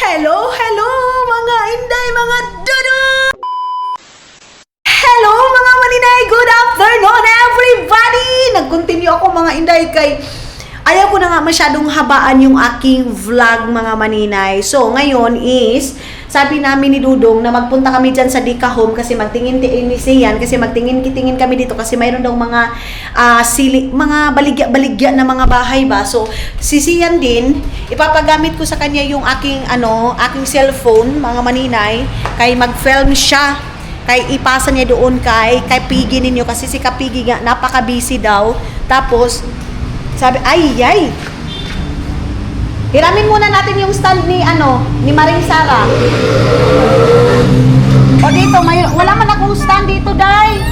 Hello, hello mga inday, mga dudu! Hello mga maninay, good afternoon everybody! Nag-continue ako mga inday kay ayaw ko na nga masyadong habaan yung aking vlog mga maninay. So ngayon is, sabi namin ni Dudong na magpunta kami dyan sa Dika Home kasi magtingin-tingin ni Sian kasi magtingin-tingin kami dito kasi mayroon daw mga mga baligya-baligya na mga bahay ba. So si Sian din, ipapagamit ko sa kanya yung aking cellphone mga maninay kay mag-film siya. Kay ipasa niya doon kay Piggy ninyo kasi si Kapigi nga napaka-busy daw. Tapos sabi, ay. Hiramin muna natin yung stand ni Maring Sara. O dito, wala man akong stand dito, Day.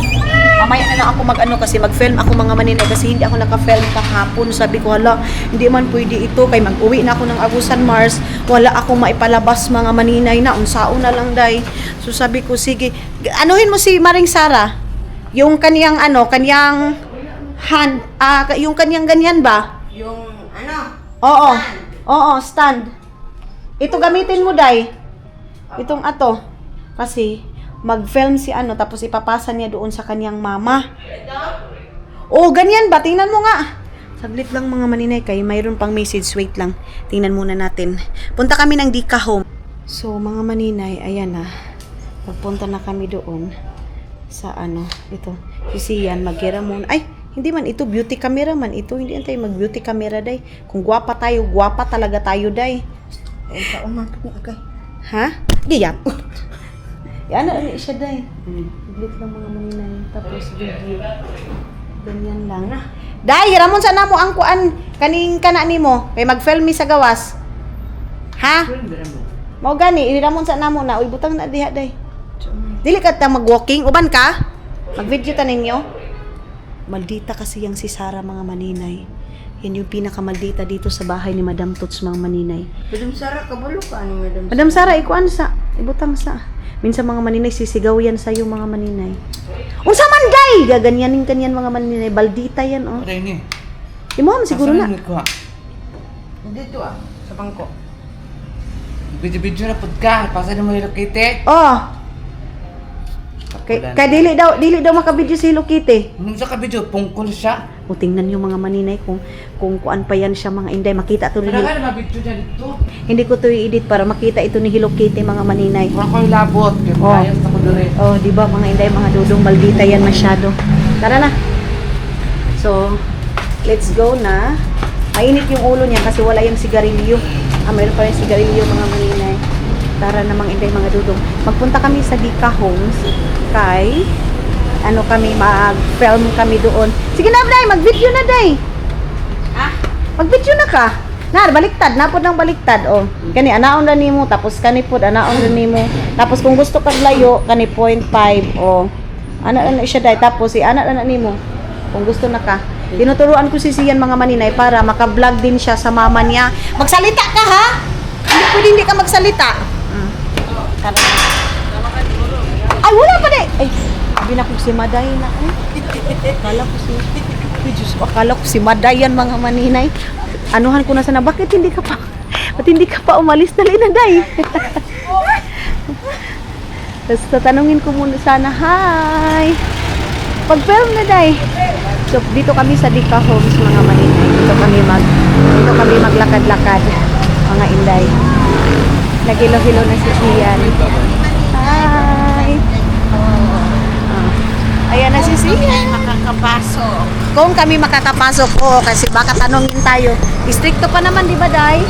Mamaya na lang ako kasi mag-film ako mga maninay kasi hindi ako naka-film kahapon. Sabi ko, hala, hindi man pwede ito kay mag-uwi na ako ng Agusan Mars. Wala akong maipalabas mga maninay na, unsao na lang, Day. So sabi ko, sige, anuhin mo si Maring Sara. Yung kaniyang yung kanyang ganyan ba? Yung Oo. Oo, stand. Ito gamitin mo, Day. Itong kasi mag-film si tapos ipapasa niya doon sa kanyang mama. Oh, ganyan ba? Tingnan mo nga. Saglit lang mga maninay kay mayroon pang message. Wait lang. Tingnan muna natin. Punta kami ng Dika Home. So, mga maninay, ayan na. Pagpunta na kami doon sa ito. Si Sian, mag-gira muna. Ay, hindi man ito beauty camera man ito. Hindi tayo mag-beauty camera, Day. Kung gwapa tayo, gwapa talaga tayo, Day. Ha? Giyap. Yan na siya, Day. Blit lang mga maninay. Tapos video. Ganyan lang. Day, ramon sana mo ang kuan kaning kana nimo. Kay mag-film mi sa gawas. Ha? Mao gani, iramon sana mo na. Uy, butang na diha, Day. Dili ka ta mag-walking. Uban ka? Mag-video ta ninyo. Maldita kasi yang si Sara mga maninay. Yan yung pinakamaldita dito sa bahay ni Madam Tots mga maninay. Madam Sara, kabalo ka ni Madam Sara, ikuan sa. Ibutang sa. Minsan mga maninay, sisigaw yan sa'yo mga maninay. Unsa man, Day! Gaganyanin kanyan mga maninay. Baldita yan, oh. Aray ni. Imo mo siguro na. Dito sa bangko. Video na pud ka. Pasa na mo ilokite. Oh. Kay dili daw makabidyo si Hello Kitty. Nung sa ka-video, pungkol siya. O tingnan niyo mga maninay kung kuan pa yan siya mga inday. Makita to rin. Kailangan na ma-video niya dito. Hindi ko to i-edit para makita ito ni Hello Kitty mga maninay. Wala ko yung labot. Kaya ayos na ko doon. Oh, di ba mga inday, mga dudong maldita yan masyado. Tara na. So, let's go na. Mainit yung ulo niya kasi wala yung sigarilyo. Mayroon pa rin sigarilyo mga maninay. Tara na mga inday, mga dudong. Magpunta kami sa Dika Homes kay kami mag-film kami doon. Sige na, Day, mag-video na, Day. Mag-video na ka. Baliktad, napod ng baliktad, oh. Kani anaon ra nimo, tapos kani pod anaon ra nimo. Tapos kung gusto kag layo, kani 0.5, oh. Ana siya, Day, tapos ana nimo. Kung gusto na ka. Tinuturuan ko si Sian mga maninay para maka-vlog din siya sa mama niya. Magsalita ka, ha? Hindi ka magsalita. Tara. Ay, wala pa, Day. Ay, sabi na ko si Maday na. Akala ko si Maday yan mga maninay. Anuhan ko na sana, bakit hindi ka pa umalis? Dali na, Day. Tapos tatanungin ko muna sana, hi. Pag-film na, Day. So, dito kami sa Dika Homes mga maninay. Dito kami maglakad-lakad mga inday. Nagilo-hilo na si Sian. Hi! Ayan na si Sian. Makakapasok. Kung kami makakapasok, kasi baka tanongin tayo. Istrikto pa naman, di ba, Day?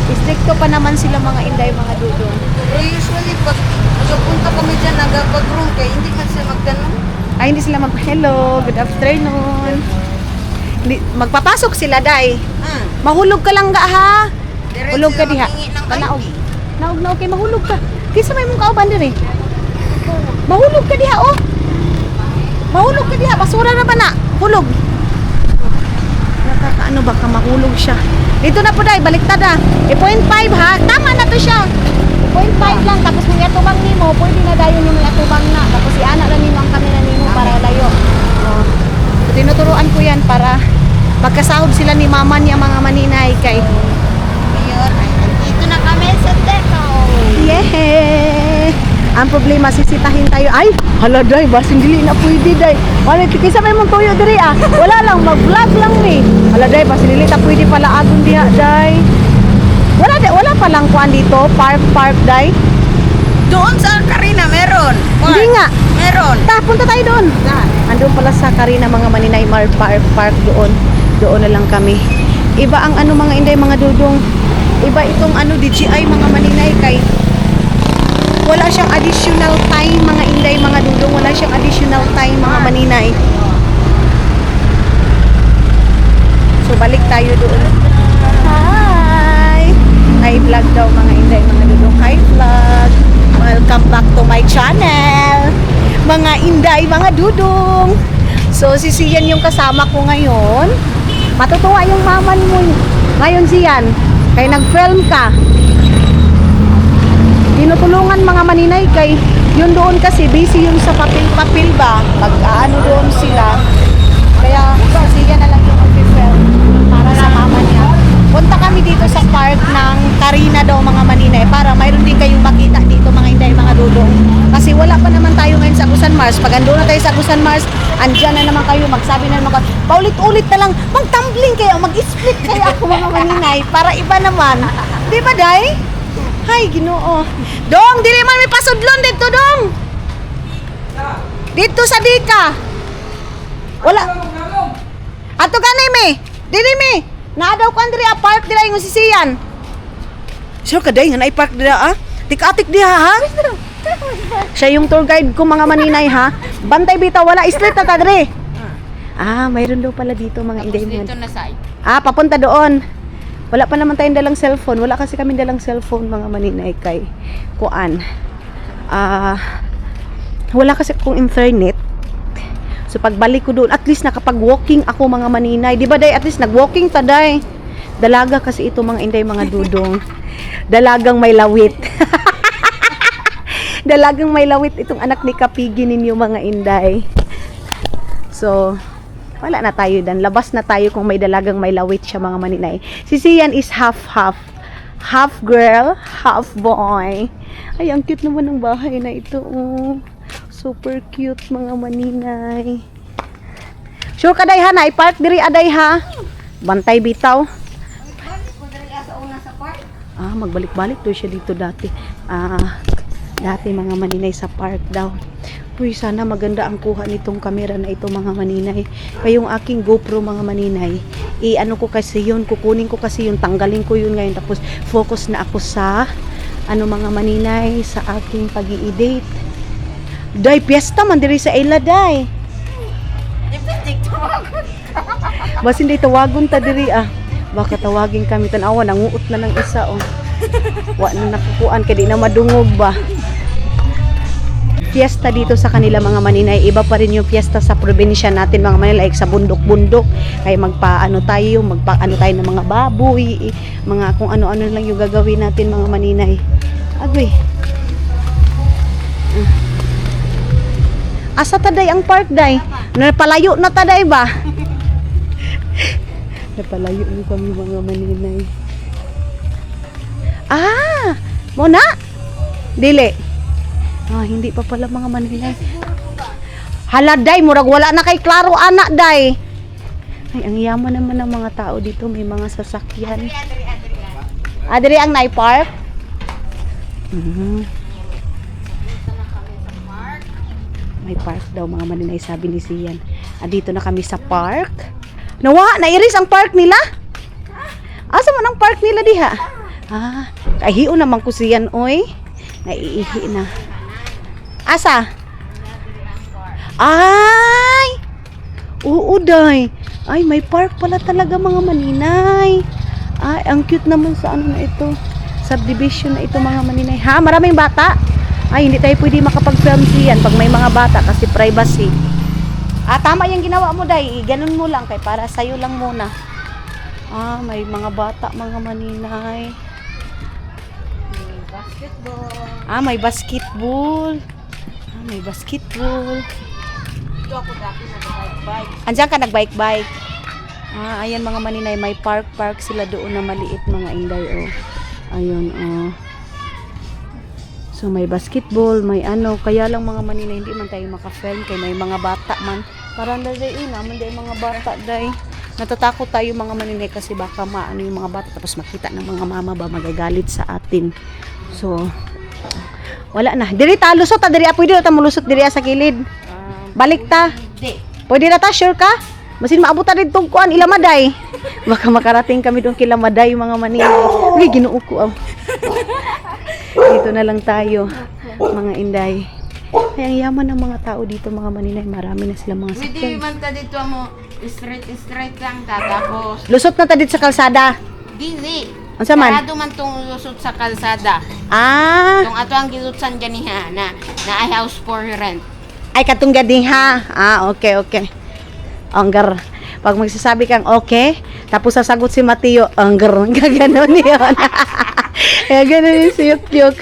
Istrikto pa naman sila mga inday, mga dudong. Usually, pag punta kami dyan, nagpag-room kayo, hindi ka sila magtanong. Ay, hindi sila hello, good afternoon. Magpapasok sila, Day. Mahulog ka lang ga, ha? Hulog ka diha. Panaog. Naog kay mahulog ka. Kisa may mong kauban diri. Mahulog ka diha, oh. Mahulog ka diha, basura na ba na? Hulog. Nakakaano ba ka mahulog siya? Dito na po, Day, baliktad ha. 0.5 ha. Tama na to siya. 0.5 lang, tapos kung atubang nimo, pwede na dayon yung atubang na. Tapos i-ana lang nimo ang camera nimo para layo. Oh. Tinuturuan ko yan para magkasahod sila ni mama niya mga maninay kay. Ngayon, dito na kami sa Dika Ang problema, sisitahin tayo. Ay, hala, day, basin dili na pwede, day. Wala, kisa may mong tuyo diri, ah. Wala lang, mag-vlog lang, ni. Hala, day, basin dili ta pwede pala agon diha, day. Wala pa lang kuan dito, park, day. Doon sa Karina, meron. Hindi nga. Meron. Punta tayo doon. Andun pala sa Karina, mga Maninay Park doon. Doon na lang kami. Iba ang ano, mga inday, mga dudong. Iba itong ano, DJI, mga Maninay, kay wala siyang additional time, mga inday, mga dudong. Wala siyang additional time, mga Maninay. So, balik tayo doon. Hi! Hi vlog daw, mga inday, mga dudong. Hi vlog! Welcome back to my channel! Mga inday, mga dudong! So, si Sian yung kasama ko ngayon. Matutuwa yung maman mo ngayon, Sian. Kaya nag-film ka. Tinutulungan mga Maninay kay yun doon kasi busy yun sa papel ba. Mag-ano doon sila. Kaya si Sian na lang yung mag-film para sa mama niya. Punta kami dito sa park ng Karina daw, mga Maninay, para mayroon din kayong makita dito, mga inday, mga dudong. Kasi wala pa naman tayo ngayon sa Agusan Mars. Pag ando na tayo sa Agusan Mars, andyan na naman kayo, magsabi na naman kayo, paulit-ulit na lang, mag-tumbling kayo, mag-split kayo ako, mga Maninay, para iba naman. Di ba, day? Hay, Ginoo. Dong, dili man may pasudlon dito, dong. Dito sa Dika. Wala. Ato ganay me. Dili me. Naa daw kan diri park dira yung sisiyan. Sure ka day nga na park dira ah. Tik-atik diha ha. Siya yung tour guide ko, mga Maninay, ha. Bantay bitaw, wala street na ta diri. Mayroon daw pala dito, mga inday. Dito na side. Papunta doon. Wala pa naman tayong dalang cellphone. Wala kasi kami dalang cellphone, mga Maninay, kay kuan. Wala kasi akong internet. So pagbalik ko doon, at least nakapag-walking ako, mga Maninay. Di ba, day? At least nag-walking ta, day. Dalaga kasi ito, mga inday, mga dudong. Dalagang may lawit. Dalagang may lawit itong anak ni Kapigi ninyo, mga inday. So, wala na tayo dan. Labas na tayo kung may dalagang may lawit siya, mga Maninay. Si Sian is half-half. Half girl, half boy. Ay, ang cute naman ng bahay na ito. Oh. Super cute, mga Maninay. Sure ka, day, ha? Na-park diri, aday, ha? Bantay bitaw. Magbalik-balik daw siya dito dati. Dati, mga Maninay, sa park daw. Uy, sana maganda ang kuha nitong kamera na ito, mga Maninay. Kaya yung aking GoPro, mga Maninay, ano ko kasi yun, kukunin ko kasi yun, tanggalin ko yun ngayon, tapos focus na ako sa mga Maninay, sa aking pag-i-edit. Day, piyesta man diri sa ila, day. Basin day tawagon ta diri, baka tawagin kami, tanawa, nanguot na ng isa, oh. Wa na nakukuan, kaya di na madungog ba. Fiesta dito sa kanila, mga Maninay, iba pa rin yung fiesta sa probinsya natin, mga Maninay, like sa bundok-bundok. Kaya magpaano tayo ng mga baboy, mga kung ano-ano lang yung gagawin natin, mga Maninay. Agoy. Asa taday ang park, day? Napalayo na taday ba? Napalayo na kami, mga Maninay. Muna? Dili. Hindi pa pala, mga Maninay. Hala, day, murag wala na kay klaro, anak, day. Ay, ang yaman naman ng mga tao dito. May mga sasakyan. Diri ang nai-park? May park daw, mga Maninay, sabi ni Sian. Dito na kami sa park. Nawa, nairis ang park nila? Asa man ang park nila diha? Kahiyo naman ko Sian, oy. Naiihi na. Asa? Ay! Oo, day. Ay, may park pala talaga, mga Maninay. Ay, ang cute naman sa ano na ito. Subdivision na ito, mga Maninay. Maraming bata? Ay, hindi tayo pwede makapag-film siyan pag may mga bata kasi privacy. Tama yung ginawa mo, day. Ganun mo lang, kay para sa'yo lang muna. May mga bata, mga Maninay. May basketball. May basketball. Dito ako dati nag-bike-bike. Andiyan ka nag-bike-bike. Ayan, mga Maninay, may park sila doon na maliit, mga inday, oh. Ayun, oh. So may basketball, may ano, kaya lang mga maninay hindi man tayo maka-film kay may mga bata man. Parang dahil naman dahil mga bata dahil natatakot tayo mga maninay kasi baka maano yung mga bata tapos makita ng mga mama ba magagalit sa atin. So wala na. Diri ta lusot ta diri pwede ta mulusot diri sa kilid. Balik ta. Hindi. Pwede na ta sure ka? Masin maabutan dito kuan Ilamaday. Baka makarating kami doon kila Maday mga maninay. Uy, Ginoo ko. Dito na lang tayo, mga inday. Ay, ang yaman ng mga tao dito, mga maninay. Marami na sila mga Hindi sakyan. man ka dito mo straight lang tapos. Lusot na ta dito sa kalsada. Dili. Unsa man? Sarado man tong lusot sa kalsada. Ah, Tong ato ang gilutsan ganiha na ay house for rent. ay katong gading ha. Ah, okay. Anggar. Pag magsasabi kang okay, tapos sasagot si Mateo, anggar. Gaganon yun. Kaya ganun yung siyok-yok.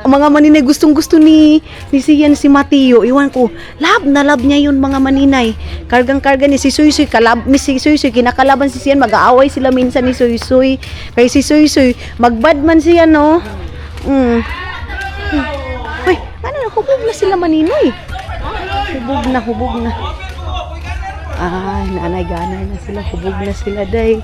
Mga maninay, gustong-gusto ni siyan si Mateo. Iwan ko, love na love niya yun mga maninay. Kargang-karga ni si Suy-Suy, si Suy-Suy, kinakalaban si siyan, mag-aaway sila minsan ni Suy-Suy. Kaya si Suy-Suy, magbad man siya, no? Uy, ano na, hubog na sila maninoy. Hubog na. Ay, nanay-ganay na sila, hubog na sila, day.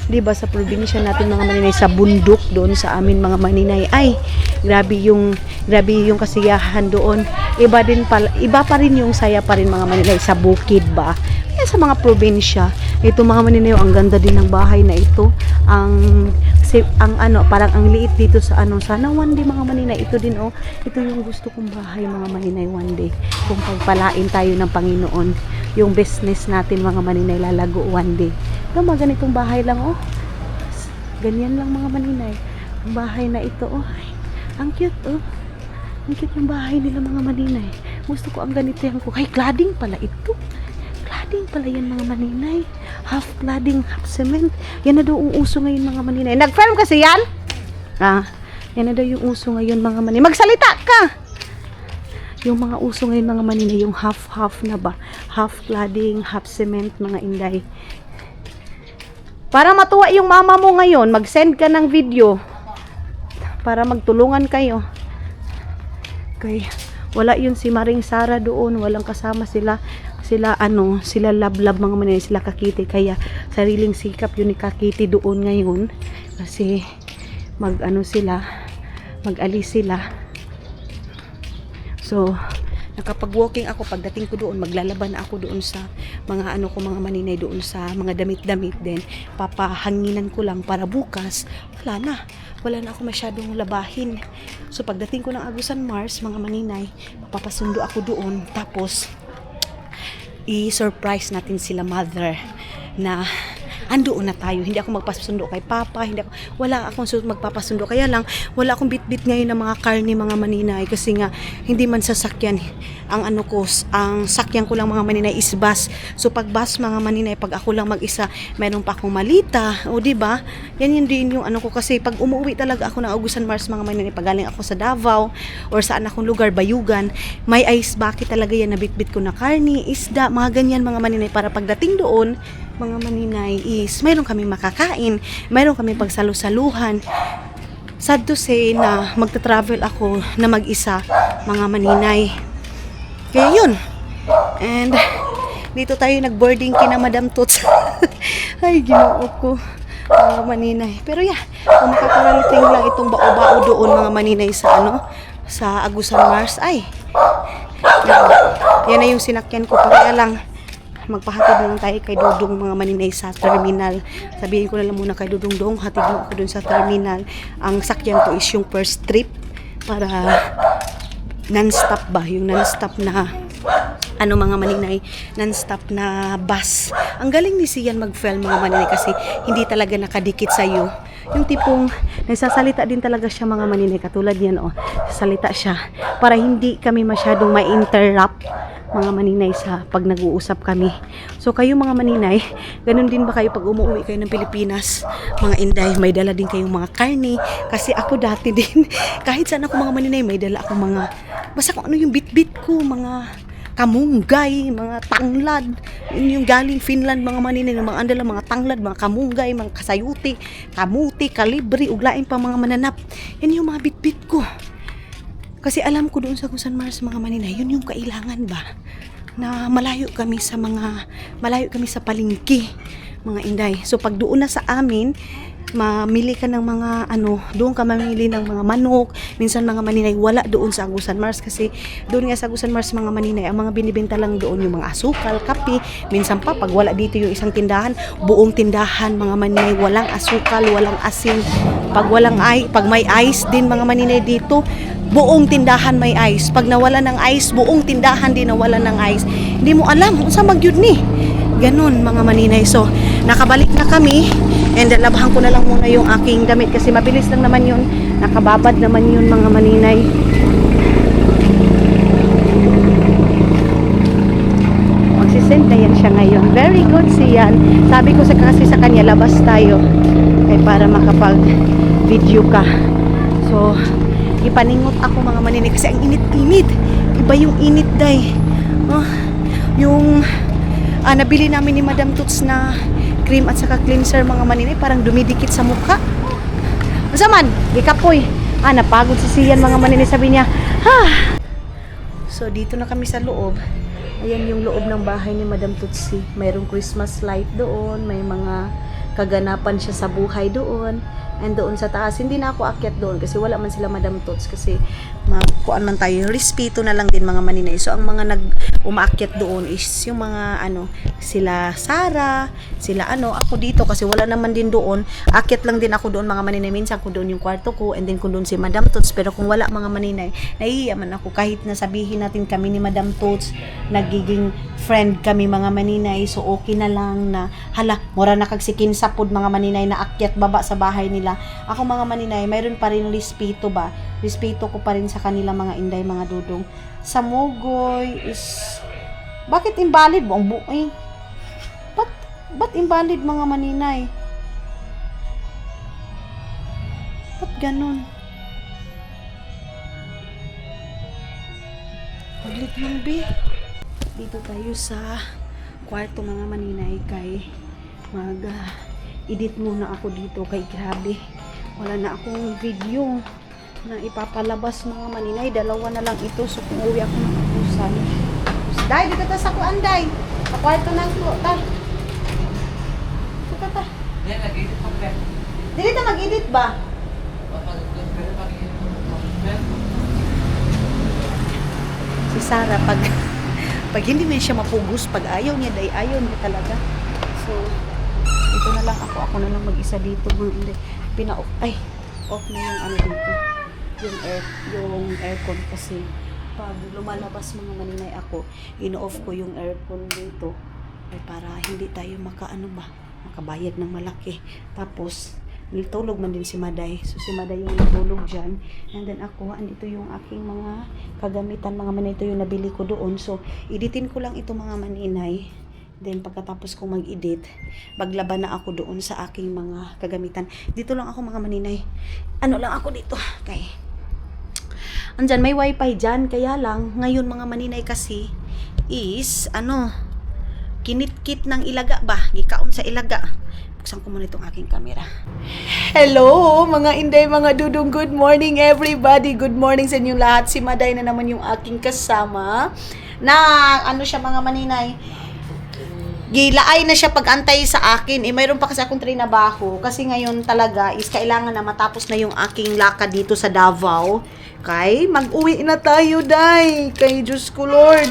Di ba sa probinsya natin mga maninay sa bundok doon sa amin mga maninay ay grabe yung kasiyahan doon. Iba pa rin yung saya pa rin mga maninay sa bukid ba. Kaya sa mga probinsya, ito mga maninay ang ganda din ng bahay na ito. Ang parang ang liit dito sa sana one day mga maninay ito din ito yung gusto kong bahay mga maninay one day. Kung pagpalain tayo ng Panginoon, yung business natin mga maninay lalago one day. Mga ganitong bahay lang ganyan lang mga maninay ang bahay na ito ay, ang cute ang cute ng bahay nila mga maninay. Gusto ko ang ganito yan ko. Ay, cladding pala ito, cladding pala yan mga maninay, half cladding half cement. Yan na daw ang uso ngayon mga maninay. Nag-film kasi yan yan na daw yung uso ngayon mga maninay. Magsalita ka. Yung mga uso ngayon mga maninay yung half na ba, half cladding half cement mga inday. Para matuwa yung mama mo ngayon, mag-send ka ng video para magtulungan kayo. Kaya wala yun si Maring Sara doon, walang kasama sila lablab mga maninay, sila Kakiti. Kaya sariling sikap yun ni Kakiti doon ngayon kasi mag-alis sila. So nakapag-walking ako, pagdating ko doon, maglalaban ako doon sa mga mga maninay doon sa mga damit-damit din. Papahanginan ko lang para bukas, wala na ako masyadong labahin. So pagdating ko ng Agusan Mars, mga maninay, papasundo ako doon. Tapos, i-surprise natin sila mother na andoon na tayo. Hindi ako magpapasundo kay Papa, wala akong magpapasundo. Kaya lang, wala akong bit-bit ngayon ng mga karne mga maninay kasi nga, hindi man sasakyan. Ang sakyan ko lang mga maninay is bus. So pag bus mga maninay, pag ako lang mag-isa, meron pa akong malita. O diba? Yan din yung ko kasi pag umuwi talaga ako ng Agusan Mars mga maninay, pag galing ako sa Davao or saan akong lugar, Bayugan, may ice bucket talaga yan na bit-bit ko na karne, isda, mga ganyan mga maninay para pagdating doon, mga maninay is mayroon kami makakain, mayroon kami pagsalusaluhan. Sad to say na magta-travel ako na mag-isa mga maninay. Kaya yun. And dito tayo nag-boarding kina Madam Tots. Ay, Ginoo ko mga maninay. Pero kung makakarating lang itong bao-bao doon mga maninay sa Agusan Mars, ay yan na yung sinakyan ko. Kaya lang magpahatid na lang tayo kay Dudong mga maninay sa terminal. Sabihin ko na lang muna kay Dudong, hatid mo ako dun sa terminal. Ang sakyan ko is yung first trip para non-stop ba? Yung non-stop na mga maninay, non-stop na bus. Ang galing ni Sian mag-film mga maninay kasi hindi talaga nakadikit sa iyo. Yung tipong nagsasalita din talaga siya mga maninay, katulad yan salita siya para hindi kami masyadong ma-interrupt mga maninay sa pag nag-uusap kami. So kayo mga maninay, ganun din ba kayo pag umuwi kayo ng Pilipinas? Mga inday, may dala din kayong mga karne kasi ako dati din kahit saan ako mga maninay, may dala akong mga basta kung ano yung bit-bit ko, mga kamunggay, mga tanglad. Yun yung galing Finland mga maninay, mga andala, mga tanglad, mga kamunggay, mga kasayuti, kamuti, kalibri, uglain pa mga mananap. Yan yung mga bitbit ko. Kasi alam ko doon sa Agusan Mars mga maninay, yun yung kailangan ba na malayo kami sa palengke mga inday. So pag doon na sa amin, mamili ka ng mga doon ka mamili ng mga manok, minsan mga maninay wala doon sa Agusan Mars kasi doon nga sa Agusan Mars mga maninay, ang mga binibenta lang doon yung mga asukal, kape, minsan pa pag wala dito yung isang tindahan, buong tindahan mga maninay, walang asukal, walang asin, pag may ice din mga maninay dito, buong tindahan may ice, pag nawala ng ice, buong tindahan din nawala ng ice, hindi mo alam kung saan magyud ni. Ganun mga maninay. So, nakabalik na kami and labahan ko na lang muna yung aking damit kasi mabilis lang naman yun. Nakababad naman yun mga maninay. Magsisend na yan siya ngayon. Very good siyan. Sabi ko kasi sa kanya, labas tayo ay para makapag-video ka. So, ipaningot ako mga maninay kasi ang init-init. Iba yung init day. Yung nabili namin ni Madam Toots na cream at saka cleanser mga maninay, parang dumidikit sa mukha. Masaman, gikapoy. Napagod si Sian mga maninay, sabi niya. So dito na kami sa loob. Ayan yung loob ng bahay ni Madam Tootsie. Mayroong Christmas light doon, may mga kaganapan siya sa buhay doon. And doon sa taas, hindi na ako akyat doon kasi wala man sila Madam Toots kasi kuan man tayo, respeto na lang din mga maninay. So ang mga umaakyat doon is yung mga sila Sara, sila ako dito kasi wala naman din doon. Akyat lang din ako doon mga maninay. Minsan ko doon yung kwarto ko and then ko doon si Madam Toots. Pero kung wala mga maninay, nahihiya man ako kahit na sabihin natin kami ni Madam Toots, nagiging friend kami mga maninay. So okay na lang na mura na kagsikin sapod mga maninay na akyat baba sa bahay nila. Ako mga maninay, mayroon pa rin respeto ba? Respeto ko pa rin sa kanila mga inday, mga dudong. Sa Mugoy is bakit invalid mo ang buhay? Ba't invalid mga maninay? Ba't ganun? Paglit lang be. Dito tayo sa kwarto mga maninay kay edit muna ako dito kay grabe. Wala na akong video na ipapalabas mga maninay. Dalawa na lang ito. So kung uwi ako ng Agusan. Day, dito ta sa kuan day. Sa kwarto ng ta. Dito ta. Yan, nag-edit pa ba? Dili ta mag-edit ba? Si Sarah pag hindi man siya mapugos, pag ayaw niya, ayaw niya talaga. So, ito na lang ako na lang mag-isa dito. Off na yung dito. Yung aircon kasi pag lumalabas mga maninay ako, ino-off ko yung aircon dito para hindi tayo makabayad ng malaki. Tapos, niltulog man din si Maday. So, si Maday yung natulog dyan. And then ako, andito yung aking mga kagamitan, mga maninay. Ito yung nabili ko doon. So, editin ko lang ito mga maninay. Then, pagkatapos kong mag-edit, maglaban na ako doon sa aking mga kagamitan. Dito lang ako mga maninay. Lang ako dito. Okay. Andyan, may wifi dyan. Kaya lang, ngayon mga maninay kasi is, kinitkit ng ilaga ba? Gikaon sa ilaga. Buksan ko muna itong aking camera. Hello, mga inday, mga dudong. Good morning, everybody. Good morning sa inyong lahat. Si Maday na naman yung aking kasama. Na, siya mga maninay? Gilaay na siya pag-antay sa akin. Mayroon pa kasi akong trabaho. Kasi ngayon talaga is kailangan na matapos na yung aking lakad dito sa Davao. Kay, mag-uwi na tayo, day. Kay Diyos ko, Lord.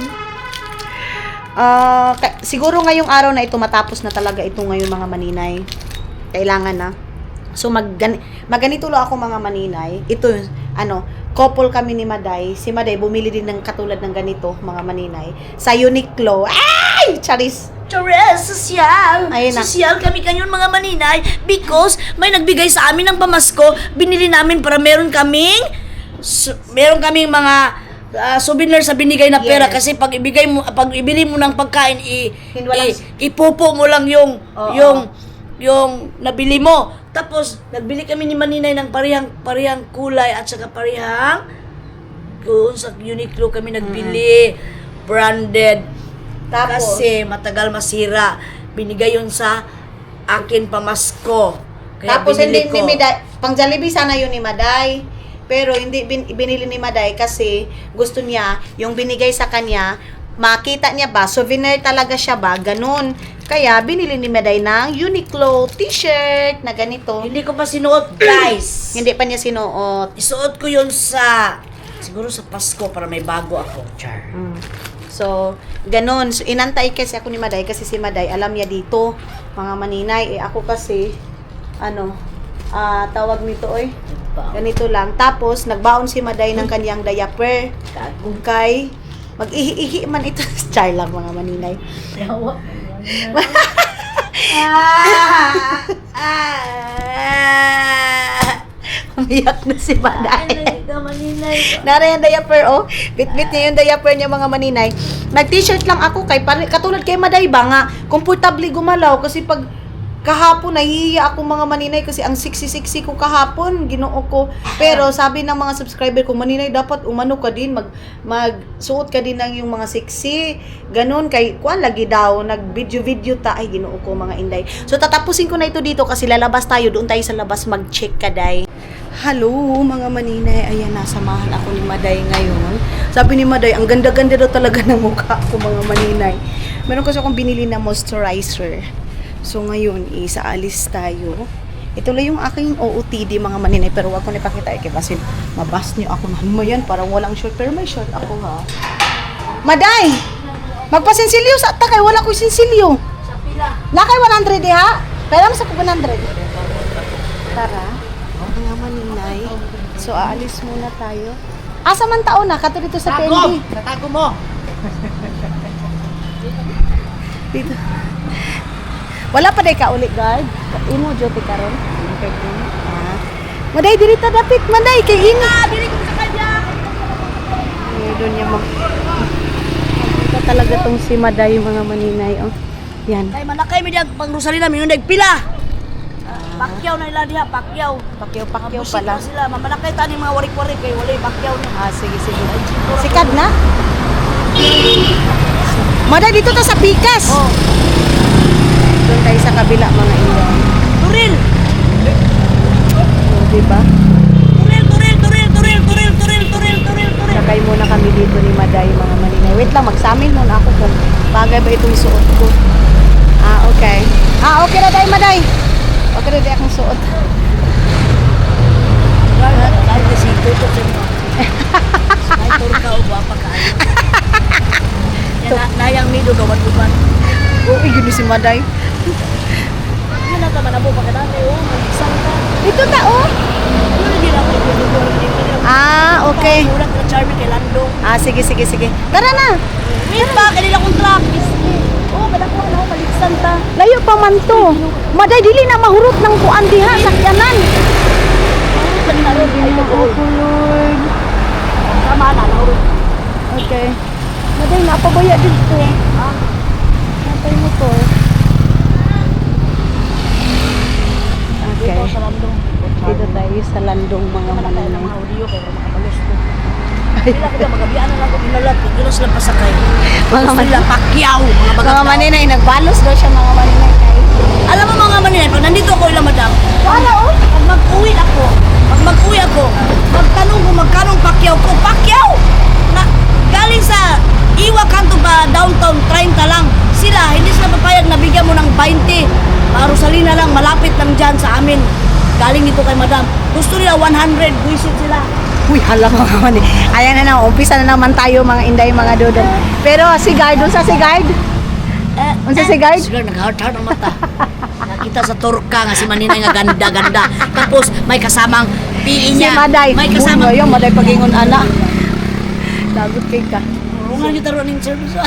Siguro ngayong araw na ito matapos na talaga ito ngayon mga maninay. Kailangan na. So maganito lang ako mga maninay. Ito couple kami ni Maday. Si Maday bumili din ng katulad ng ganito mga maninay sa Uniqlo. Ay, charis. Charis, sosyal. Ayun na. Sosyal kami kanyon mga maninay because may nagbigay sa amin ng pamasko. Binili namin para meron kaming mga souvenir sa binigay na pera. Yes. Kasi pag ibili mo ng pagkain, Walang- ipupo mo lang yung Oo. yung nabili mo. Tapos nagbili kami ni Maninay ng parehang kulay at saka parehang doon sa Uniqlo kami nagbili. branded. Tapos, Kasi matagal masira. Binigay yun sa akin pamasko. Kaya tapos hindi binili ni ko. Maday, pang Jollibee sana yun ni Maday. Pero hindi binili ni Maday kasi gusto niya yung binigay sa kanya, makita niya ba, souvenir talaga siya ba, ganun. Kaya binili ni Maday ng Uniqlo t-shirt na ganito. Hindi ko pa sinuot, guys. Hindi pa niya sinuot. Isuot ko yun siguro sa Pasko para may bago ako. Char. So, ganun. So, inantay kasi ako ni Maday kasi si Maday, alam niya dito, mga maninay. Ako kasi, tawag nito, ganito lang. Tapos, nagbaon si Maday ng kanyang diaper. Kay, mag-ihi-ihi man ito. Char lang, mga maninay. Umiyak na si Maday. Nara yung diaper, Bit-bit niya yung diaper niya, mga maninay. Nag-t-shirt lang ako katulad kay Maday ba nga, komportable gumalaw kasi pag kahapon nahihiya ako, mga maninay, kasi ang siksi-siksi ko kahapon, ginoo ko. Pero sabi ng mga subscriber ko, maninay, dapat umano ka din, magsuot ka din ng yung mga siksi. Ganon, kay kuan lagi daw, nag-video ta, ay ginoo ko, mga inday. So tatapusin ko na ito dito kasi lalabas tayo, doon tayo sa labas mag-check kaday. Hello, mga maninay. Ayan, nasamahan ako ni Maday ngayon. Sabi ni Maday, ang ganda-ganda daw talaga ng mukha ko, mga maninay. Meron kasi akong binili na moisturizer. So, ngayon, isa-alis tayo. Ito lang yung aking OOTD, mga maninay. Pero wag ko napakita kasi mabas niyo ako. Ano mo yan? Parang walang short. Pero may short ako, ha? Maday! Magpasinsilyo sa takay. Wala ko sinsilyo. Nakay 100, ha? Pero mas ako 100. Tara. Mga maninay. So, aalis muna tayo. Asa man taon na? Kato dito sa Pendi. Tatago mo! Dito. Wala pa day ka uli, guard. Imo, Jote karon. Maday, diri ta dapit. Maday, kay Inga. Bili ko sa kanya. Doon niya mo. Ito talaga tong si Maday, mga maninay. Yan. Kay manakay mi diag pang Rosalina mi pila. Pakyaw na ila diha, pakyaw. Pakyaw Busik pala. na sila, mamanakay tani mga warik-warik kay walay pakyaw na. Sige. Sikad na? Maday, dito ta sa Pikas. Doon tayo sa kabila, mga inday. Turil. Diba? Turil. Sakay muna kami dito ni Maday, mga maninay. Wait lang, magsamin muna ako kung bagay ba itong suot ko. Okay. Okay na tayo, Maday. Okay na tayo akong suot. Kahit na si Tuto sa inyo. May turka o ba pagkaayo. Nayang mido gawan buban. Yun si Maday. Yun na taman ako pagkatapos. Mag-isang ka. Ito ta, Yun na din ako. Okay. Ulat na Charmy kay Landong. Sige. Tara na. Wait pa, kanila kong trapis. Badak mo na, maligsan ta. Layo pa man to. Maday, dili na mahurot ng kuan diha, sakyanan. Lord. Tama na, nahurot. Okay. Maday, napabaya dito. Natay mo to. Okay. Dito sa Landong. Dito tayo sa Landong, mga Mga maninay. audio kay makabalos ko. Sila kita magabian na lang ko inalat. Kilo sila pasakay. Mga Sila pakyaw. Mga maninay, nagbalos daw siya, mga maninay. Alam mo mga maninay, pag nandito ako ila madam, Wala, pag mag-uwi ako, magtanong ko magkanong pakyaw ko. Pakyaw! Na, galing sa Iwa kanto pa downtown, 30 lang. Sila, hindi sila papayag na bigyan mo ng 20. Rosalina lang, malapit lang dyan sa amin. Galing dito kay madam. Gusto nila 100, buisit sila. Uy, hala mga mani. Ayan na umpisa na naman tayo, mga inday, mga dodong. Pero si guard, unsa si guard? Unsa si guard? Siguro nag-heart-heart ang mata. Nakita sa turka nga si Maninay nga ganda-ganda. Tapos may kasamang PE Si niya. Maday. May kasamang Yung Maday pagingon ana. Lagot kay ka. Ungan kita ron ng service.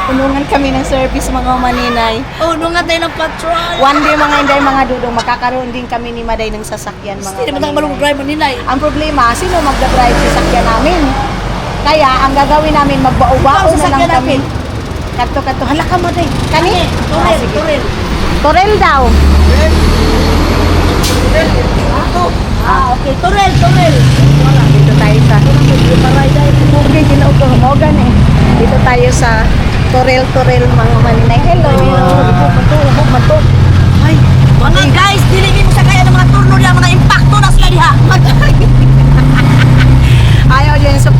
Punungan kami ng service, mga maninay. Unungan tayo ng patrol. One day, mga inday, mga dudong, makakaroon din kami ni Maday ng sasakyan, mga Hindi naman maninay. malong drive Maninay. Ang problema, sino magdadrive sa sasakyan namin? Kaya, ang gagawin namin, magbao-bao Ikaw, na lang sasakyan kami. Kato-kato. Hala ka, Maday. Kani? Turel, Sige. turel. Torel daw. Okay, turel. Wala, dito tayo sa... Okay, ginoo ko. Humogan eh. Dito Turel mga maninay. Hello. Ubog man to. Ay, Mga guys, dili mo sa kaya ng mga turno niya, mga impacto na sila diha. ayaw yun. So,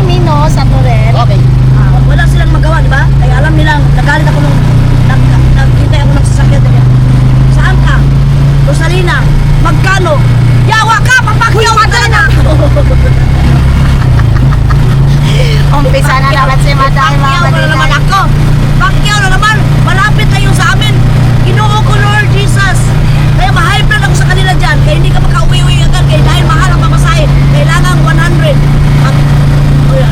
Mino sa Turel. Okay. Wala silang magawa, di ba? Kaya alam nilang, nagalit ako nung nagkita ako ng sasakyan niya. Saan ka? Rosalina, magkano? Yawa ka, papakyaw ka na! Umpisa na naman si Maday mga Pakyaw na naman maninay. ako! Pakyaw na naman! Malapit na yun sa amin! Ginoo ko, Lord Jesus! Kaya ma-high blood ako sa kanila dyan. Kaya hindi ka makauwi-uwi agad. Kaya dahil mahal ang pamasahe, kailangan 100. At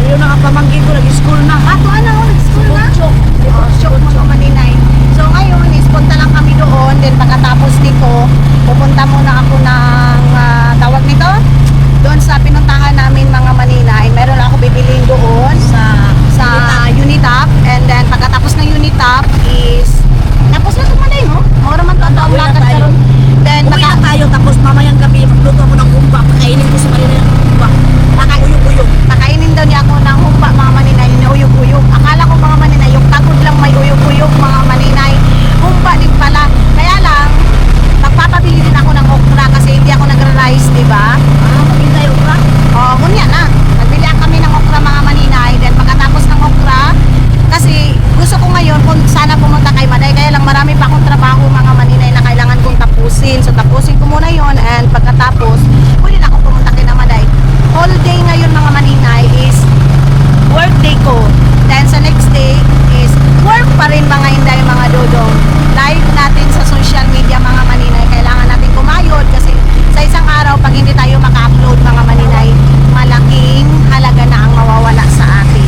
yun na ang pamangkin ko, nag-school na. Ato na ako, nag-school na. Shock mga maninay. So ngayon, punta lang kami doon. Then pagkatapos nito, pupunta muna ako ng tawag nito. Doon sa pinuntahan namin mga maninay. Meron ako bibiling doon sa Unitap. And then pagkatapos ng Unitap is tapos na tumaday, no? Mura man tanda ang Uwi na lakad tayo. karon. Then Uwi na tayo, tapos mamayang gabi, magluto ako ng kumba. Pakainin ko sa kanila ng kumba. Nakayuyog-uyog. Nakainin daw niya ako ng humpa mga maninay na uyog-uyog. Akala ko mga maninay, yung tagod lang may uyog-uyog mga maninay. Humpa din pala. Kaya lang, magpapabili din ako ng okra kasi hindi ako nagra-rice, di ba? Maging tayo ka. Oo, kunya na. Nagbili kami ng okra mga maninay. Then pagkatapos ng okra, kasi gusto ko ngayon kung sana pumunta kay Maday. Kaya lang marami pa akong trabaho mga maninay na kailangan kong tapusin. So tapusin ko muna yon and pagkatapos, pwede na ako pumunta kay Maday. All day ngayon mga maninay is work day ko. Then sa next day is work pa rin mga inday mga dodong. Live natin sa social media mga maninay. Kailangan natin kumayod kasi sa isang araw pag hindi tayo maka-upload mga maninay, malaking halaga na ang mawawala sa atin.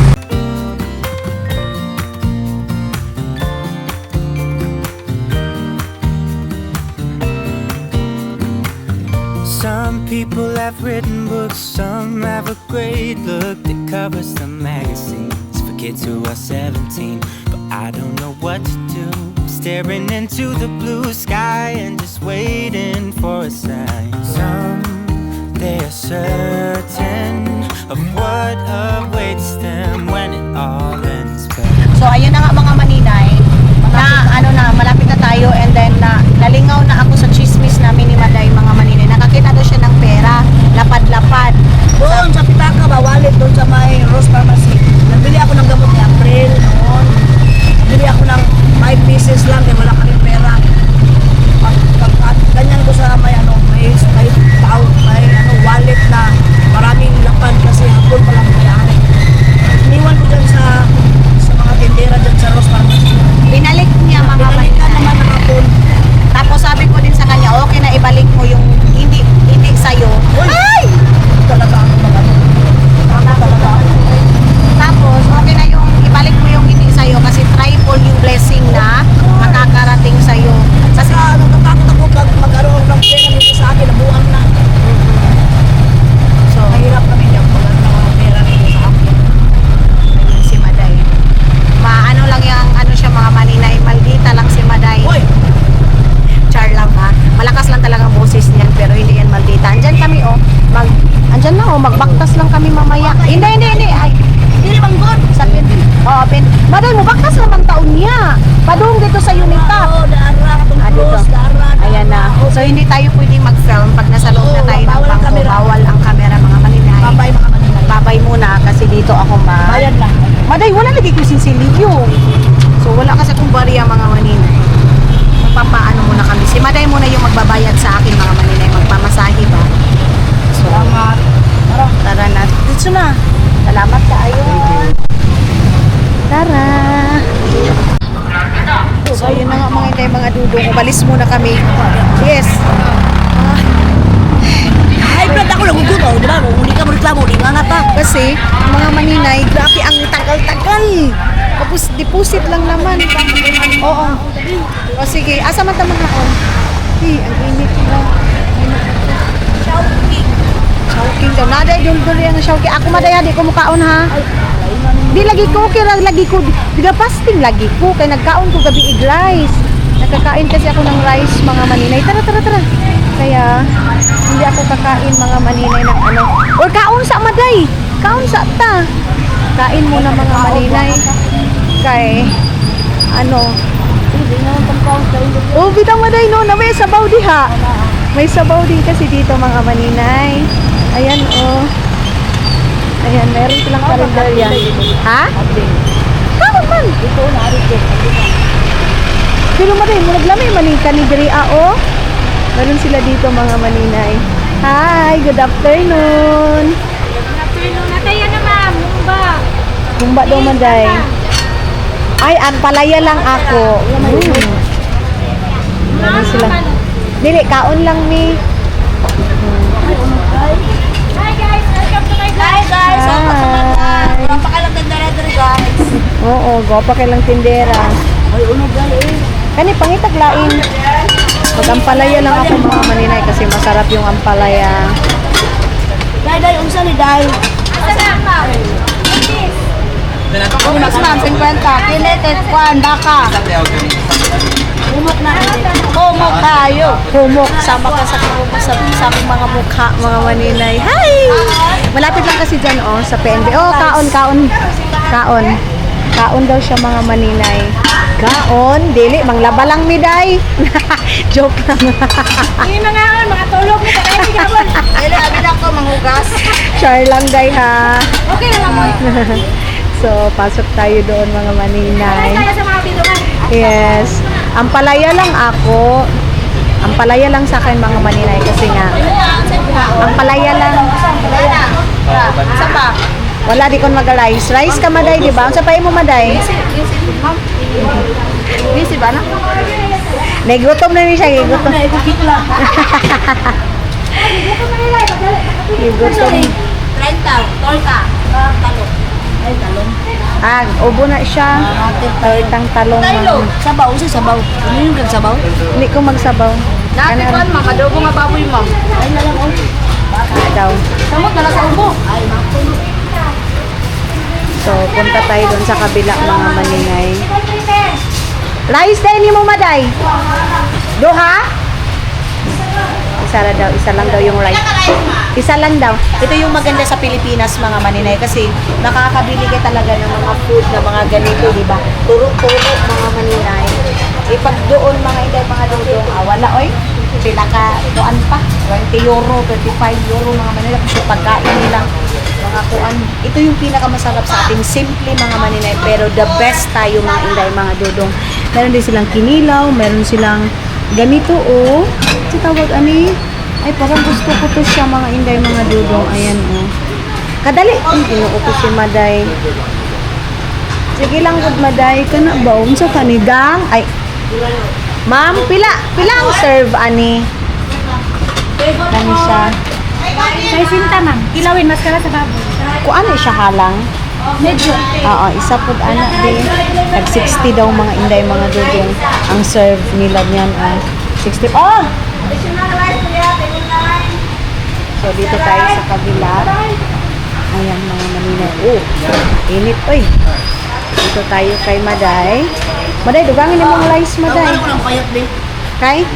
Some people have written books, some have a great look that covers the magazines for kids who are 17. But I don't know what to do, staring into the blue sky and just waiting for a sign. Some, they are certain of what awaits them when it all ends. But So ayun na nga mga maninay, malapit na tayo and then nalingaw na ako sa chismis namin ni Maday mga maninay. Nakakita daw siya ng pera, lapad-lapad. Doon sa Pitaka ba, wallet doon sa may Rose Pharmacy. Nagbili ako ng gamot ni April noon. Nagbili ako ng 5 pieces lang, kaya wala kaming pera. At ganyan ko sa may wallet na maraming lapad kasi hapon pa lang mayari. Iniwan ko dyan sa mga tindera dyan sa Rose Pharmacy. Binalik niya mga Pinalikan maninay. naman ng hapon. Tapos sabi ko din sa kanya, okay na ibalik mo yung hindi sa'yo. Ay! Talaga ako mag-ano. Talaga ako. Tapos okay na yung ibalik mo yung hindi sa'yo kasi triple yung blessing na makakarating sa'yo. Kasi natatakot ako pag mag-aroon ng pera nito sa akin, nabuang na. So, Mahirap kami dyan pag ang pera nito sa akin. ayun si Maday. Maano lang yung siya mga maninay, maldita lang si Maday. Hoy! Char lang ha. Malakas lang talagang boses niyan pero hindi yan maldita. Andyan kami andyan na magbaktas lang kami mamaya. Hindi. Ay, Dili bang good? sa pin. Oo, pin. Maday mo baktas naman taon niya. Padung dito sa Unitap. Oo, dara, itong Dito. close, dara. Ayan na. So hindi tayo pwedeng mag-film pag nasa loob na Oo, tayo ng bawal ang bangko. camera. Bawal ang camera mga maninay. Babay mga kanina. Babay muna kasi dito ako Bayad lang. Maday, wala lagi ko sinsilyo. So wala kasi akong barya mga maninay. Magpapaano muna kami. Si Maday muna yung magbabayad sa akin mga maninay. Magpamasahe ba? So, Salamat. tara na. Dito na. Salamat ka ayon. Tara. So yun na nga mga inday, mga dudong. Umalis muna kami. Yes. Ay, blood ako naguguto, di ba? Hindi ka mo reklamo, di nga nga pa. Kasi, mga maninay, grabe ang tagal-tagal. Tapos, deposit lang naman. Oo. O sige, asa man tamang haon? Ang init na. Shouting. Shouting daw. Naday, doon yung shouting. Ako madaya, di ko mukaon ha. Di lagi ko, kaya lagi ko. Diga fasting lagi ko. Kaya nagkaon ko gabi rice. Nagkakain kasi ako ng rice, mga maninay. Tara. Kaya, hindi ako kakain mga maninay ng ano. Or kaon sa Maday. Kaon sa ta. Kain muna mga maninay. kay ano. Oh, bitang maday no, na may sabaw diha. May sabaw din kasi dito mga maninay. Ayan oh. Ayan, meron silang karinderya. Ha? Kaman man. Ito na arito. Pero maday mo naglamay maning kanidria oh. Meron sila dito mga maninay. Hi, good afternoon. Kumba daw maday. Ay, ang palaya lang ako. Meron sila. Dili, kaon lang ni. Hi guys, welcome to my vlog. Hi guys, welcome pa kalang tindera guys. Oo, gwapa kay lang tindera. Ay, unog gali eh. Kani pangitag lain. Pag ampalaya lang ako mga maninay kasi masarap yung ampalaya. Day, unsa ni Day? Asa na? Mas ma'am, 50. Kinitit, kwan, baka. Umok na. Humok tayo. Humok, sama ka sa aming mga mukha, mga maninay. Hi! Malapit lang kasi dyan, oh, sa PNB. Oh, kaon. Kaon daw siya mga maninay. Kaon, dili, manglaba lang miday. Joke lang. Hindi mga mga tulog ni kaya ni gabon. Dili, abin ako, manghugas. Char lang day ha. Okay na lang mo. So, pasok tayo doon mga maninay. Tayo sa mga bidungan. Yes. Ampalaya lang ako. Ampalaya lang sa akin mga maninay kasi nga. Ampalaya lang. Isa pa. Wala di kon mag-rice. Rice ka maday, di ba? Ang sapay mo maday? Busy ba na? Nagutom na ni siya, nagutom. Nagutom. 30, torta. Talong. Ay, talong. Ah, ubo na siya. Tortang talong. Tayo, sabaw, sabaw. Ano yung kang sabaw? Hindi ko magsabaw. Dati kwan, ma'am. Adobo nga baboy, ma'am. Ay, na lang, oh. Baka daw. Samot na lang sa ubo. Ay, makulo. So, punta tayo doon sa kabila mga maninay. Rice din mo maday. Duha? Isa lang daw yung rice. Isa lang daw. Ito yung maganda sa Pilipinas mga maninay kasi nakakabili ka talaga ng mga food na mga ganito, di ba? Turo-turo mga maninay. Pag doon mga inday mga dudong, wala oy. Pinaka doon pa. 20 euro, 35 euro mga maninay. Kasi pagkain nilang mga kuan. Ito yung pinakamasarap sa atin. Simple mga maninay. Pero the best tayo mga inday mga dudong. Meron din silang kinilaw. Meron silang ganito oh. Ito tawag ani. Ay parang gusto ko to siya mga inday mga dudong. Ayan oh. Kadali. Inuupo ko si Maday. Sige lang good Maday. Kana ba? Unsa kanigang? Ay. Ma'am, pila ang serve ani? Kani siya. May sinta, ma'am. Kilawin, maskara sa baboy. Kung ano siya halang? Medyo. Oo, isa po anak din. Tag 60 daw mga inday mga dudong. Ang serve nila niyan ay 60. Oh! So dito tayo sa kabila. Ayan mga maninay. Oh, init oy. Dito tayo kay Maday. Maday, dugangin mo ang rice Maday. Ano ko lang payat, din. Kay?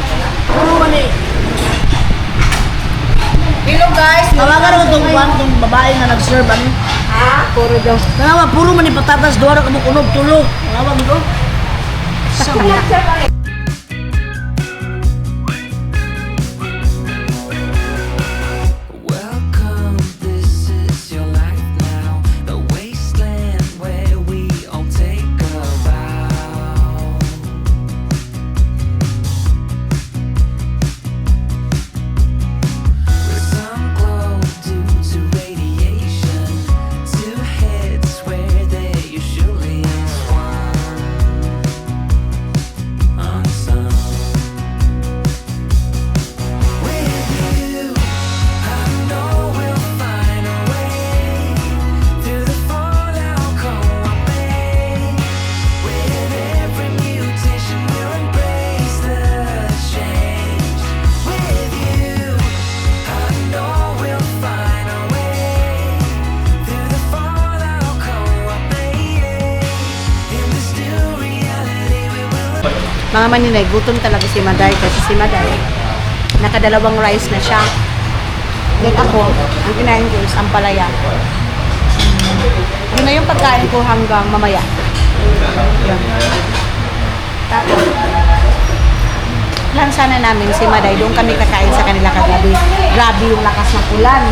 Puro man eh. Hello, guys. Tawagan mo itong babae na nag-serve, ano? Puro daw. Tanawa, puro man ipatatas, duwara ka mo kunog, tulo. Tanawa mo doon. Welcome, this is your life now. The wasteland where we all take a vow. With some glow due to radiation, two heads where there usually is one. Unsung. With you, I know we'll find a way through the fallout cold bay. With every mutation, we'll embrace the change. With you, I know we'll find a way through the fallout cold bay. In this new reality, we will. Mga maninay, gutom talaga si Maday kasi si Maday nakadalawang rice na siya. Then ako, ang kinain ko is ampalaya. Yun na yung pagkain ko hanggang mamaya. Yan. Tapos, lang sana namin si Maday, doon kami kakain sa kanila kagabi. Grabe yung lakas ng ulan.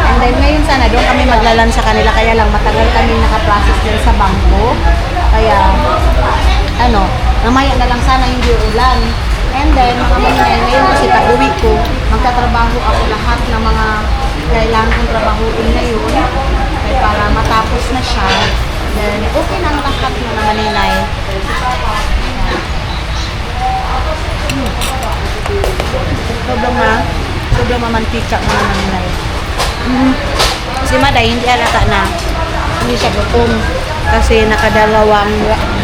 And then ngayon sana, doon kami maglalan sa kanila. Kaya lang matagal kami nakaprocess din sa bangko. Kaya, mamaya na lang sana hindi ulan. And then, mga maningay, ngayon kasi pag-uwi ko, magtatrabaho ako lahat ng mga kailangan kong trabahuin ngayon. Kaya para matapos na siya. Then, okay na ang lahat mga maningay. Sobrang mamantika mga maningay. Si Maday, hindi alata na hindi siya gutom. Kasi nakadalawang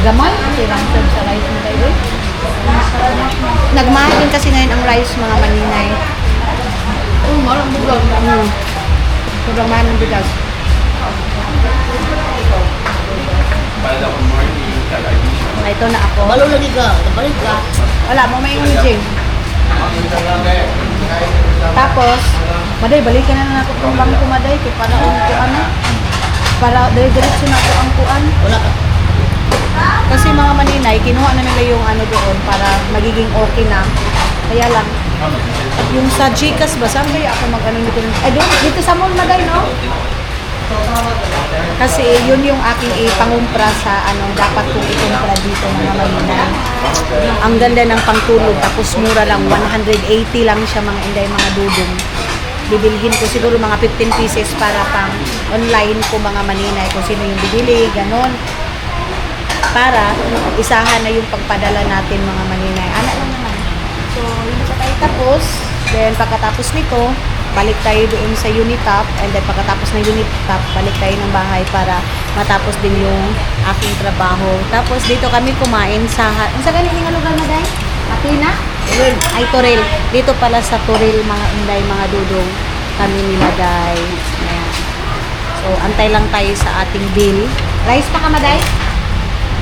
gamay. Kasi rangsod sa rice mo tayo. Nagmahal din kasi ngayon ang rice mga maningay. Malang bugang. Sobrang mahal ng bigas. Ito na ako. Balo lagi ka. Balik ka. Wala, mamay yung Jing. Tapos, Maday, balikan na nato kung bangko Maday. Kaya para ang kuan na. Para diretso na ako ang kuan. Wala ka. Kasi mga maninay, kinuha na nila yung ano doon para magiging okay na. Kaya lang, yung sa Gcash ba, saan kaya ako mag-ano dito? Ay, doon, dito sa mall Maday, no? Kasi yun yung aking ipangumpra sa dapat kong ikumpra dito mga maninay. Ang ganda ng pangtulog, tapos mura lang, 180 lang siya mga inday, mga dudong. Bibilhin ko siguro mga 15 pieces para pang online ko mga maninay kung sino yung bibili, ganon. Para isahan na yung pagpadala natin mga maninay. Anak lang naman. So, yun sa tayo tapos. Then, pagkatapos nito, balik tayo doon sa Unitop. And then, pagkatapos ng Unitop, balik tayo ng bahay para matapos din yung aking trabaho. Tapos, dito kami kumain sa... Ang sa ganito nga lugar na dahil? Atina? Toril. Ay, Toril. Dito pala sa Toril, mga inday, mga dudong. Kami ni Maday. Ayan. So, antay lang tayo sa ating bill. Rice pa ka, Maday?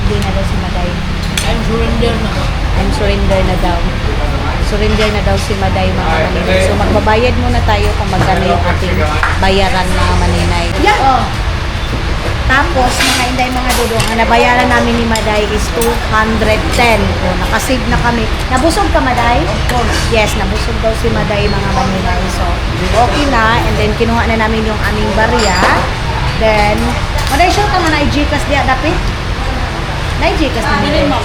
Hindi na daw si Maday. I'm surrender na ko. I'm surrender na daw. Surrender na daw si Maday mga maninay. So magbabayad muna tayo kung magkano yung ating bayaran mga maninay. Yeah. Oh. Tapos mga inday mga dudong, ang nabayaran namin ni Maday is 210. So nakasave na kami. Nabusog ka Maday? Of course. Yes, nabusog daw si Maday mga maninay. So okay na. And then kinuha na namin yung aming barya. Then, Maday sure ka man ay Gcash diya dapit? Nai-Gcash na nila.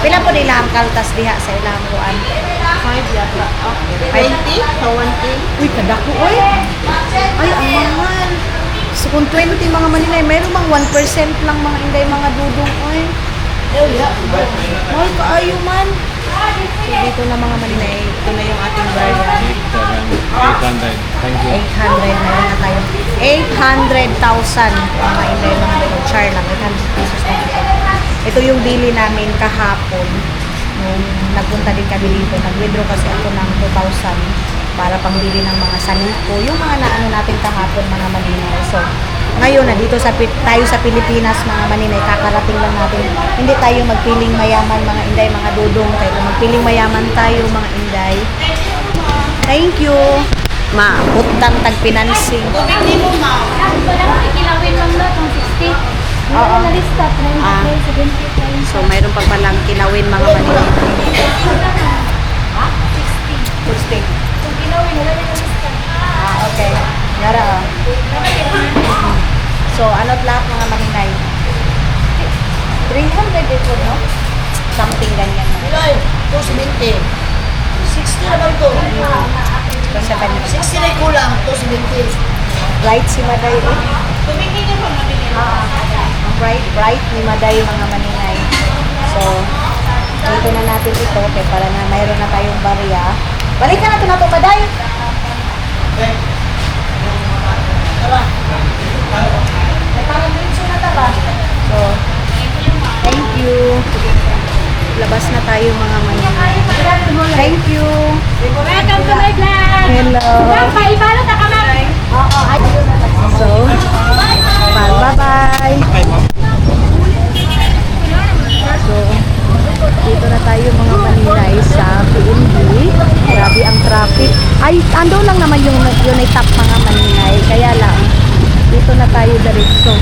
Pila po nila ang kaltas diha sa ilang kuan? 5 yata. 20? So 1K? Uy, kadako oy. Ay, ang mahal. So kung 20 mga maninay, mayroon mang 1% lang mga inday mga dudong oy. Mahal ka ayo man. So dito na mga maninay, ito na yung ating barya. 800. Thank you. 800 meron na tayo. 800,000 mga inday mga dudong. Char lang, 800 pesos na dito. Ito yung bili namin kahapon nung nagpunta din kami dito. Nag-withdraw kasi ako ng 2,000 para pangbili ng mga saniko. Yung mga naano natin kahapon mga maninay. So, ngayon na dito tayo sa Pilipinas mga maninay, kakarating lang natin. Hindi tayo magpiling mayaman mga inday, mga dudong. Kaya kung magpiling mayaman tayo mga inday. Thank you. Utang tagpinansing. Hindi mo ma. Kilawin lang na itong 60. Oo. Na lista, 30, Ah. 70, 30. So, mayroon pa palang kilawin mga maninay. 60. Kung kilawin, wala na lista. Okay. Yara oh. So, ano't lahat mga maninay? 300 ito, no? Something ganyan. Pilay, 270. 60 naman to. Kasi ba 60 na kulang, 270. bright si Maday eh. Tumingin niyo ba mabili? Ang bright ni Maday mga maninay. So, dito na natin ito kaya para na mayroon na tayong barya. Balikan natin na ito, Maday! Tara. May parang diretso na taba. So, thank you. Labas na tayo mga maninay. Thank you. Welcome to my vlog! Hello. Paibalot na kamay! Oo, so, bye-bye. So, dito na tayo mga maninay sa PNB. Grabe ang traffic. Ay, ando lang naman yung top mga maninay. Kaya lang, dito na tayo diretso.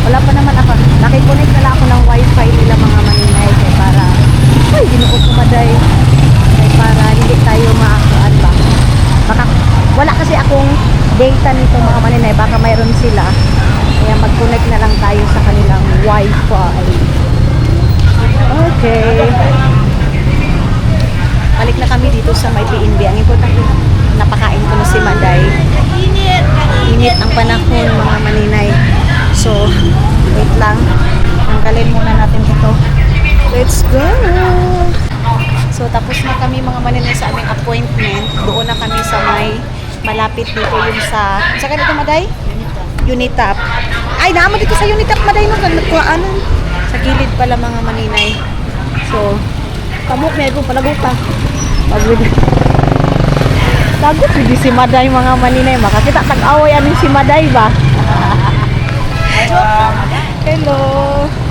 Wala pa naman ako. Nakiconnect na lang ako ng wifi nila mga maninay. Kaya para, ay, ginuot ko maday. Kaya para hindi tayo maakaan ba. Baka, wala kasi akong data nito mga maninay. Baka mayroon sila. Kaya mag-connect na lang tayo sa kanilang wifi. Okay. Balik na kami dito sa may PNB. Ang importante, napakain ko na si Maday. Init ang panahon mga maninay. So, wait lang. Tanggalin muna natin ito. Let's go! So, tapos na kami mga maninay sa aming appointment. Doon na kami sa may malapit dito yung sa... Sa kanito, Maday? Unitap. Ay, naman dito sa Unitap, Maday. Ano? Sa gilid pala mga maninay. So, kamok na ito, palagot pa. Lagot, hindi si Maday mga maninay. Makakita, tag-away anin si Maday ba? Hello.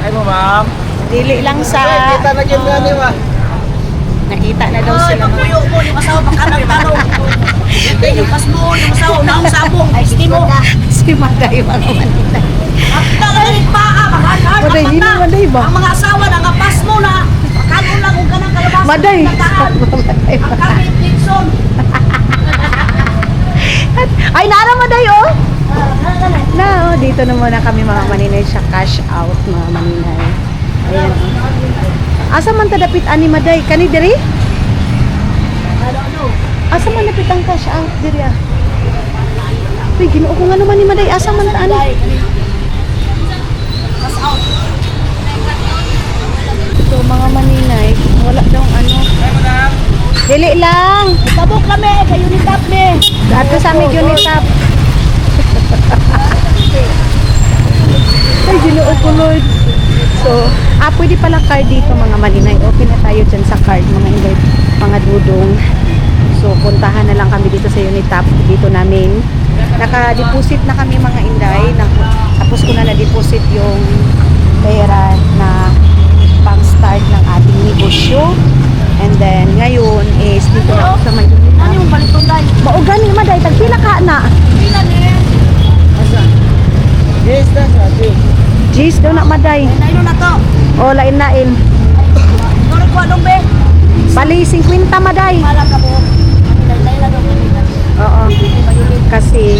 Ay mo, ma'am. Dili lang sa... Kita na yun gani, ma. Nakita na daw sila. Puyo mo, yung asawa pagkanang tanong. Hindi, yung pas mo, yung asawa, naong sabong, isti mo. Si Maday mga maninay. Talagang paa, makakahard Maday, ang hindi mata. Maday ba? Ang mga asawa, nangapas mo na. Makano lang kung ganang kalabas. Maday. Maday. Ang kami, Nixon. Ay, nara Maday, oh! Na, oh, dito na muna kami mga maninay sa cash out mga maninay. Ayan. Asa man tadapit ani Maday? Kani diri? Asa man dapit ang cash out diri ah? Uy, ginoo ko nga naman ni Maday. Asa man ta ani? So mga maninay, wala daw ano. Dili lang. Tabok kami, kayo ni Tap me. Dato sa aming Unitap. Ay, ginoo ko Lord. So, pwede pala card dito mga malinay. Open na tayo dyan sa card mga inday, mga dudong. So, puntahan na lang kami dito sa Unitap. Dito namin. Naka-deposit na kami mga inday. Tapos ko na na-deposit yung pera na pang-start ng ating negosyo. And then, ngayon is dito na ako sa may Unitap. Ano yung balitong dahil? Maugani, Maday. Tagpila ka na. Pilan eh. Yes, that's right. Jeez, daw na Maday. Naino na to. O, lain-lain. Ano ko anong be? Bali, 50 Maday. Malam ka po. Nailay lang ako. Oo. Kasi,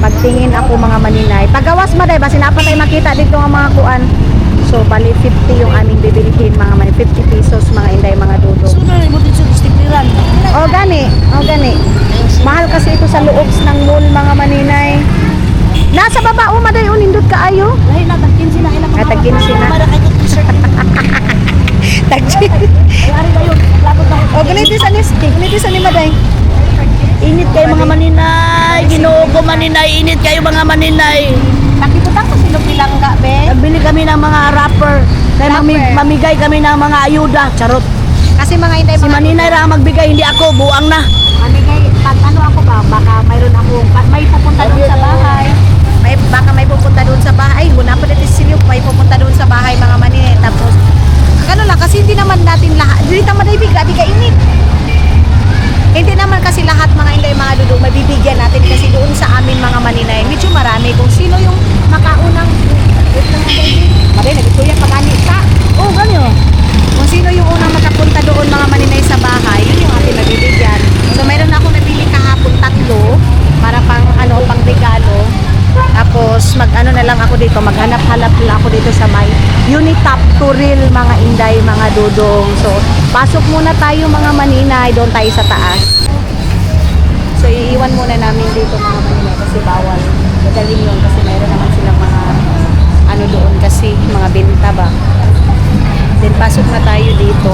pagtingin ako mga maninay. Pagawas Maday, basi na pa tayo makita dito ang mga kuan. So, bali 50 yung aming bibilihin mga maninay. 50 pesos mga inday, mga dudong. Sunod mo din sa istikliran. O, gani. O, gani. Mahal kasi ito sa loob ng mall mga maninay. Nasa baba, o Maday, o, nindot ka ayo. Lahi na, tag-15 na ilang. Tag-15 na. Para kayo t-shirt. Tagsin. Ay, ari kayo. Lapot na. O, ganito sa ni Maday. Init kayo mga maninay. Ginoo ko maninay. Init kayo mga maninay. Nakiputang ko sino pilangga, be. Nagbili kami ng mga rapper. Dahil Rapper. mamigay kami ng mga ayuda. Charot. Kasi mga inday, Si maninay ra ang magbigay, hindi ako. Buang na. Mamigay, pag ano ako ba, baka mayroon akong, may pupunta doon sa bahay. Baka may pupunta doon sa bahay. Huna pa dito sinyo, may pupunta doon sa bahay mga maninay. Tapos, ano lang, kasi hindi naman natin lahat, hindi naman na ibig, grabe ka init. Hindi naman kasi lahat mga inday, mga dudong, mabibigyan natin kasi doon sa amin mga maninay. Medyo marami kung sino yung makaunang, wait lang natin, Maday, nagtuyak pag-anit ka. Oh, ganyo. Kung sino yung unang makapunta doon mga maninay sa bahay, yun yung ating nabibigyan. So mayroon ako nabili kahapon 3 para pang ano, pang regalo. Tapos mag-ano na lang ako dito, maghanap-hanap lang ako dito sa may Unitap Turil mga inday, mga dudong. So pasok muna tayo mga maninay, doon tayo sa taas. So iiwan muna namin dito mga maninay kasi bawal. Madaling yun kasi mayroon naman silang mga ano doon kasi mga benta ba. Then pasok na tayo dito.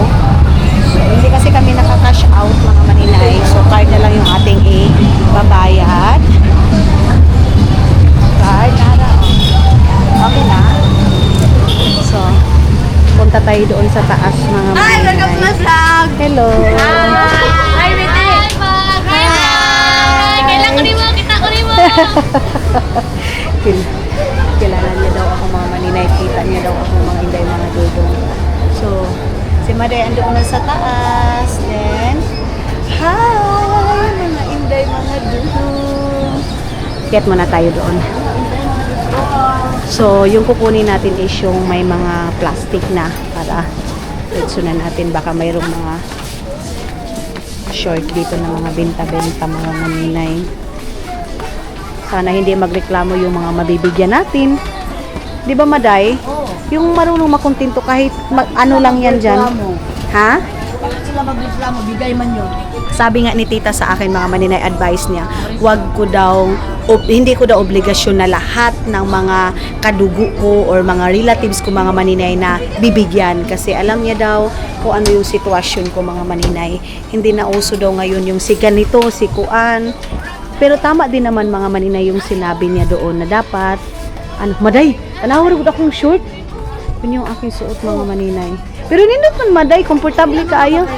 So, hindi kasi kami nakaka-cash out mga maninay. So card na lang yung ating babayad. Card, nara. Okay na. So, punta tayo doon sa taas mga maninay. Hi, welcome to my vlog. Hello. Hi, Mete! Hi! Kailan ko rin mo? Kita ko rin mo! Kilala niya daw ako mga maninay. Kita niya daw ako mga inday, mga dudong. So, si Maday andoon na sa taas. Then, hi! Mga inday, mga dudong. Get muna tayo doon. So, yung kukunin natin is yung may mga plastic na para itsunan natin. Baka mayroong mga short dito na mga benta-benta, mga maninay. Sana hindi magreklamo yung mga mabibigyan natin. Di ba, Maday? Yung marunong makontento kahit ano lang yan dyan. Ha? Bakit sila magreklamo? Bigay man yun. Sabi nga ni tita sa akin, mga maninay, advice niya, hindi ko daw obligasyon na lahat ng mga kadugo ko or mga relatives ko, mga maninay, na bibigyan. Kasi alam niya daw kung ano yung sitwasyon ko, mga maninay. Hindi na uso daw ngayon yung si ganito, si kuan. Pero tama din naman, mga maninay, yung sinabi niya doon na dapat, Maday, tanawar ko akong short. Yun yung aking suot, mga maninay. Pero nindot man, Maday, komportable ka ayo.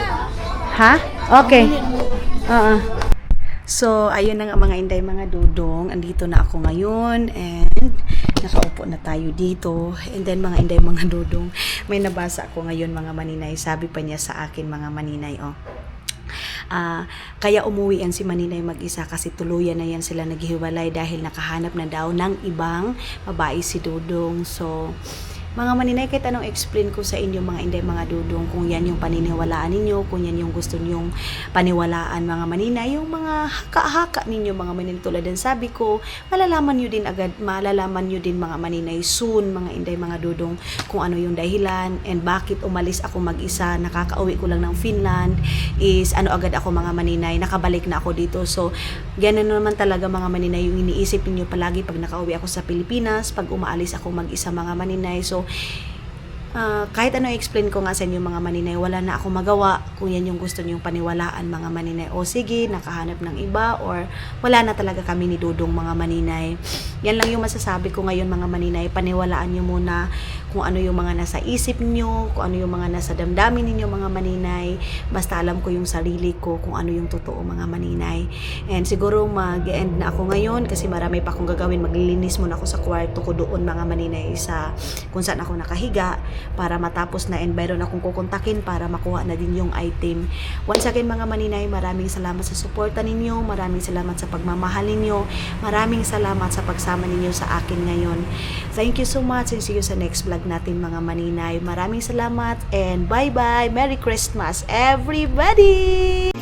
Ha? Okay. So, ayun na nga, mga inday, mga dudong. Andito na ako ngayon and nakaupo na tayo dito. And then, mga inday, mga dudong, may nabasa ako ngayon, mga maninay. Sabi pa niya sa akin, mga maninay, kaya umuwi yan si Maninay mag-isa kasi tuluyan na yan sila naghiwalay dahil nakahanap na daw ng ibang babae si Dudong. So, mga maninay, kahit anong explain ko sa inyo, mga inday, mga dudong, kung yan yung paniniwalaan ninyo, kung yan yung gusto nyong paniwalaan, mga maninay, yung mga haka-haka ninyo, mga maninay, tulad din sabi ko, malalaman nyo din agad, malalaman nyo din, mga maninay, soon, mga inday, mga dudong, kung ano yung dahilan and bakit umalis ako mag-isa, nakakauwi ko lang ng Finland, is ano agad ako, mga maninay, nakabalik na ako dito. So, ganun naman talaga, mga maninay, yung iniisip niyo palagi pag nakauwi ako sa Pilipinas, pag umaalis ako mag-isa, mga maninay. So, kahit ano i-explain ko nga sa inyo, mga maninay, wala na ako magawa kung yan yung gusto niyong paniwalaan, mga maninay. O sige, nakahanap ng iba or wala na talaga kami ni Dudong, mga maninay. Yan lang yung masasabi ko ngayon, mga maninay. Paniwalaan niyo muna kung ano yung mga nasa isip niyo, kung ano yung mga nasa damdamin ninyo, mga maninay. Basta alam ko yung sarili ko kung ano yung totoo, mga maninay. And siguro mag-end na ako ngayon kasi marami pa akong gagawin. Maglilinis muna ako sa kwarto ko doon, mga maninay, sa kung saan ako nakahiga, para matapos na and mayroon akong kukontakin para makuha na din yung item. Once again, mga maninay, maraming salamat sa suporta ninyo, maraming salamat sa pagmamahal ninyo, maraming salamat sa pagsama ninyo sa akin ngayon. Thank you so much and see you sa next vlog natin, mga maninay. Maraming salamat and bye-bye. Merry Christmas, everybody!